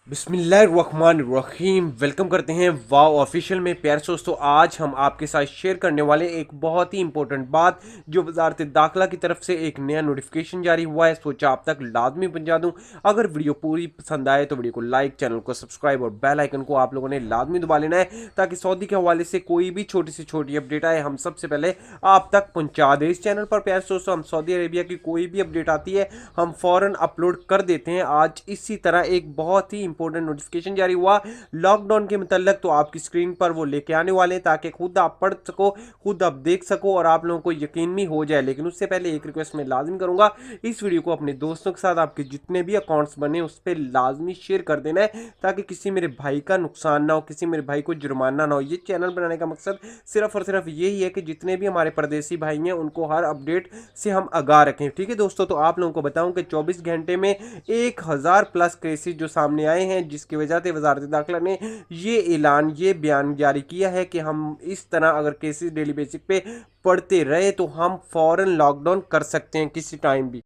बिस्मिल्लाहिर्रहमानिर्रहीम। वेलकम करते हैं वाव ऑफिशियल में। प्यारे दोस्तों, आज हम आपके साथ शेयर करने वाले एक बहुत ही इंपॉर्टेंट बात, जो वजारत दाखिला की तरफ से एक नया नोटिफिकेशन जारी हुआ है। सोचा आप तक लाजमी पहुंचा दूं। अगर वीडियो पूरी पसंद आए तो वीडियो को लाइक, चैनल को सब्सक्राइब और बेल आइकन को आप लोगों ने लाजमी दबा लेना है, ताकि सऊदी के हवाले से कोई भी छोटी से छोटी अपडेट आए हम सबसे पहले आप तक पहुंचा दें। इस चैनल पर प्यारे दोस्तों हम सऊदी अरेबिया की कोई भी अपडेट आती है हम फौरन अपलोड कर देते हैं। आज इसी तरह एक बहुत ही इंपॉर्टेंट नोटिफिकेशन जारी हुआ लॉकडाउन के मतलब, तो आपकी स्क्रीन पर वो लेके आने वाले हैं, ताकि खुद आप पढ़ सको, खुद आप देख सको और आप लोगों को यकीन भी हो जाए। लेकिन उससे पहले एक रिक्वेस्ट मैं लाजमी करूंगा, इस वीडियो को अपने दोस्तों के साथ आपके जितने भी अकाउंट्स बने उस पर लाजमी शेयर कर देना है, ताकि किसी मेरे भाई का नुकसान ना हो, किसी मेरे भाई को जुर्माना ना हो। ये चैनल बनाने का मकसद सिर्फ और सिर्फ यही है कि जितने भी हमारे परदेसी भाई हैं उनको हर अपडेट से हम आगाह रखें। ठीक है दोस्तों, तो आप लोगों को बताऊं कि 24 घंटे में 1000 प्लस केसेस जो सामने आए हैं, जिसकी वजह से वजारत दाखिला ने ये बयान जारी किया है कि हम इस तरह अगर केसेस डेली बेसिस पे पढ़ते रहे तो हम फौरन लॉकडाउन कर सकते हैं किसी टाइम भी।